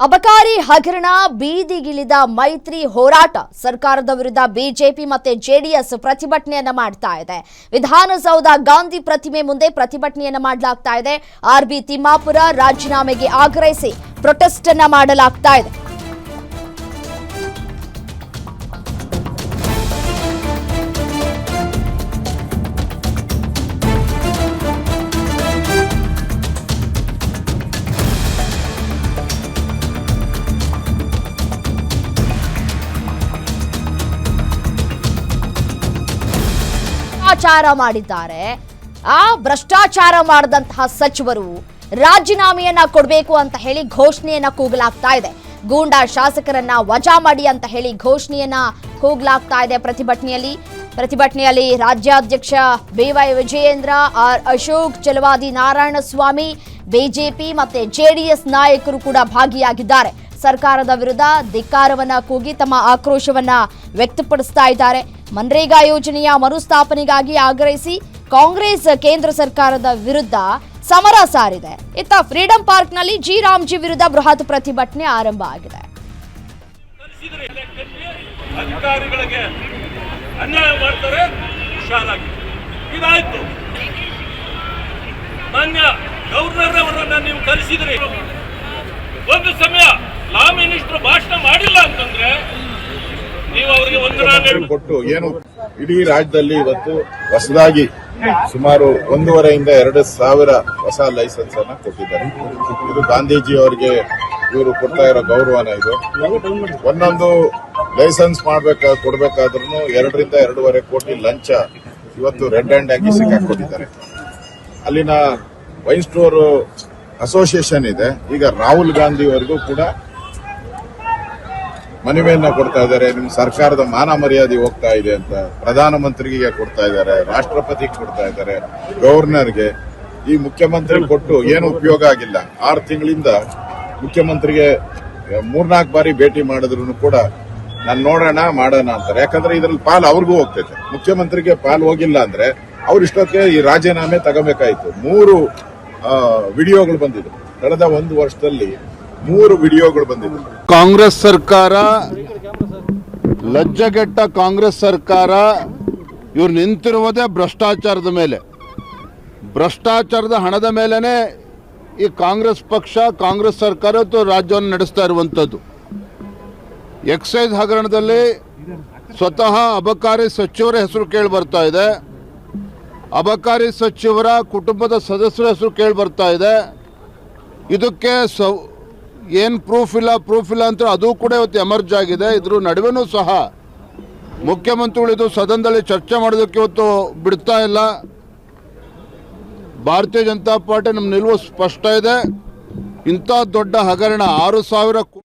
ಅಬಕಾರಿ ಹಗರಣ ಬೀದಿಗಿಳಿದ ಮೈತ್ರಿ ಹೋರಾಟ ಸರ್ಕಾರದ ವಿರುದ್ಧ ಬಿಜೆಪಿ ಮತ್ತೆ ಜೆಡಿಎಸ್ ಪ್ರತಿಭಟನೆಯನ್ನ ಮಾಡ್ತಾ ಇದೆ. ವಿಧಾನಸೌಧ ಗಾಂಧಿ ಪ್ರತಿಮೆ ಮುಂದೆ ಪ್ರತಿಭಟನೆಯನ್ನ ಮಾಡಲಾಗ್ತಾ ಇದೆ. ಆರ್ಬಿ ತಿಮ್ಮಾಪುರ ರಾಜೀನಾಮೆಗೆ ಆಗ್ರಹಿಸಿ ಪ್ರೊಟೆಸ್ಟ್ ಅನ್ನ ಮಾಡಲಾಗ್ತಾ ಇದೆ. ಮಾಡಿದ್ದಾರೆ. ಭ್ರಷ್ಟಾಚಾರ ಮಾಡಿದಂತಹ ಸಚಿವರು ರಾಜೀನಾಮೆಯನ್ನ ಕೊಡಬೇಕು ಅಂತ ಹೇಳಿ ಘೋಷಣೆಯನ್ನ ಕೂಗಲಾಗ್ತಾ ಇದೆ. ಗೂಂಡಾ ಶಾಸಕರನ್ನ ವಜಾ ಮಾಡಿ ಅಂತ ಹೇಳಿ ಘೋಷಣೆಯನ್ನ ಕೂಗಲಾಗ್ತಾ ಇದೆ. ಪ್ರತಿಭಟನೆಯಲ್ಲಿ ರಾಜ್ಯಾಧ್ಯಕ್ಷ BY Vijayendra, R Ashok, Chalavadi Narayanaswamy, BJP ಮತ್ತೆ ಜೆಡಿಎಸ್ ನಾಯಕರು ಕೂಡ ಭಾಗಿಯಾಗಿದ್ದಾರೆ. ಸರ್ಕಾರದ ವಿರುದ್ಧ ಧಿಕ್ಕಾರವನ್ನ ಕೂಗಿ ತಮ್ಮ ಆಕ್ರೋಶವನ್ನ ವ್ಯಕ್ತಪಡಿಸ್ತಾ ಇದ್ದಾರೆ. ಮನ್ರೇಗಾ ಯೋಜನೆಯ ಮರುಸ್ಥಾಪನೆಗಾಗಿ ಆಗ್ರಹಿಸಿ ಕಾಂಗ್ರೆಸ್ ಕೇಂದ್ರ ಸರ್ಕಾರದ ವಿರುದ್ಧ ಸಮರ ಸಾರಿದೆ. ಇತ್ತ ಫ್ರೀಡಂ ಪಾರ್ಕ್ನಲ್ಲಿ ಜಿ ರಾಮ್ಜಿ ವಿರುದ್ಧ ಬೃಹತ್ ಪ್ರತಿಭಟನೆ ಆರಂಭ ಆಗಿದೆ. ಅಧಿಕಾರಿಗಳಿಗೆ ಅನ್ಯಾಯ ಮಾಡ್ತಾರೆ, ಹುಷಾರಾಗಿ. ಇದಾಯ್ತು. ಮಾನ್ಯ ಗವರ್ನರ್ ಅವರನ್ನ ನೀವು ಕರೆಸಿದ್ರಿ. ಒಂದು ಸಮಯ ಲಾ ಮಿನಿಸ್ಟರ್ ಭಾಷಣ ಮಾಡಿಲ್ಲ ಅಂತಂದ್ರೆ ನೀವು ಅವರಿಗೆ ವಂದನೆ ಕೊಟ್ಟು ಏನು ಇಡೀ ರಾಜ್ಯದಲ್ಲಿ ಇವತ್ತು ಹೊಸದಾಗಿ ಸುಮಾರು 1,500-2,000 ಹೊಸ ಲೈಸೆನ್ಸ್ ಅನ್ನ ಕೊಟ್ಟಿದ್ದಾರೆ. ಇದು ಗಾಂಧೀಜಿ ಅವರಿಗೆ ಇವರು ಕೊಡ್ತಾ ಇರೋ ಗೌರವನ. ಇದು ಒಂದೊಂದು ಲೈಸೆನ್ಸ್ ಕೊಡ್ಬೇಕಾದ್ರೂ 2-2.5 ಕೋಟಿ ಲಂಚ ಇವತ್ತು ರೆಡ್ ಹ್ಯಾಂಡ್ ಆಗಿ ಸಿಕ್ಕಾಕೊಂಡಿದ್ದಾರೆ. ಅಲ್ಲಿನ ವೈನ್ ಸ್ಟೋರ್ ಅಸೋಸಿಯೇಷನ್ ಇದೆ. ಈಗ ರಾಹುಲ್ ಗಾಂಧಿ ಅವರಿಗೂ ಕೂಡ ಮನವಿಯನ್ನ ಕೊಡ್ತಾ ಇದ್ದಾರೆ. ನಿಮ್ಮ ಸರ್ಕಾರದ ಮಾನ ಮರ್ಯಾದೆ ಹೋಗ್ತಾ ಇದೆ ಅಂತ ಪ್ರಧಾನಮಂತ್ರಿಗೆ ಕೊಡ್ತಾ ಇದ್ದಾರೆ, ರಾಷ್ಟ್ರಪತಿಗೆ ಕೊಡ್ತಾ ಇದ್ದಾರೆ, ಗವರ್ನರ್ಗೆ. ಈ ಮುಖ್ಯಮಂತ್ರಿ ಕೊಟ್ಟು ಏನು ಉಪಯೋಗ ಆಗಿಲ್ಲ. 6 ತಿಂಗಳಿಂದ ಮುಖ್ಯಮಂತ್ರಿಗೆ 3-4 ಬಾರಿ ಭೇಟಿ ಮಾಡಿದ್ರು ಕೂಡ ನಾನು ನೋಡೋಣ ಮಾಡೋಣ ಅಂತಾರೆ. ಯಾಕಂದ್ರೆ ಇದ್ರಲ್ಲಿ ಪಾಲು ಅವ್ರಿಗೂ ಹೋಗ್ತೈತೆ. ಮುಖ್ಯಮಂತ್ರಿಗೆ ಪಾಲು ಹೋಗಿಲ್ಲ ಅಂದ್ರೆ ಅವ್ರ ಇಷ್ಟಕ್ಕೆ ಈ ರಾಜೀನಾಮೆ ತಗೋಬೇಕಾಯ್ತು. 3 ವಿಡಿಯೋಗಳು ಬಂದಿದ್ರು ಕಳೆದ 1 ವರ್ಷದಲ್ಲಿ. 3 ವಿಡಿಯೋಗಳು ಬಂದಿದೆ. ಕಾಂಗ್ರೆಸ್ ಸರ್ಕಾರ, ಲಜ್ಜೆಗೆಟ್ಟ ಕಾಂಗ್ರೆಸ್ ಸರ್ಕಾರ, ಇವ್ರು ನಿಂತಿರುವುದೇ ಭ್ರಷ್ಟಾಚಾರದ ಮೇಲೆ. ಭ್ರಷ್ಟಾಚಾರದ ಹಣದ ಮೇಲೇನೆ ಈ ಕಾಂಗ್ರೆಸ್ ಪಕ್ಷ, ಕಾಂಗ್ರೆಸ್ ಸರ್ಕಾರ ರಾಜ್ಯವನ್ನು ನಡೆಸ್ತಾ ಇರುವಂಥದ್ದು. ಎಕ್ಸೈಸ್ ಹಗರಣದಲ್ಲಿ ಸ್ವತಃ ಅಬಕಾರಿ ಸಚಿವರ ಹೆಸರು ಕೇಳಿ ಬರ್ತಾ ಇದೆ. ಅಬಕಾರಿ ಸಚಿವರ ಕುಟುಂಬದ ಸದಸ್ಯರ ಹೆಸರು ಕೇಳಿ ಬರ್ತಾ ಇದೆ. ಇದಕ್ಕೆ ಏನು ಪ್ರೂಫ್ ಇಲ್ಲ ಅಂತ ಅದು ಕೂಡ ಇವತ್ತು ಎಮರ್ಜ್ ಆಗಿದೆ. ಇದ್ರ ನಡುವೆನೂ ಸಹ ಮುಖ್ಯಮಂತ್ರಿಗಳು ಸದನದಲ್ಲಿ ಚರ್ಚೆ ಮಾಡೋದಕ್ಕೆ ಇವತ್ತು ಬಿಡ್ತಾ ಇಲ್ಲ. ಭಾರತೀಯ ಜನತಾ ಪಾರ್ಟಿ ನಮ್ಮ ನಿಲುವು ಸ್ಪಷ್ಟ ಇದೆ. ಇಂಥ ದೊಡ್ಡ ಹಗರಣ 6,000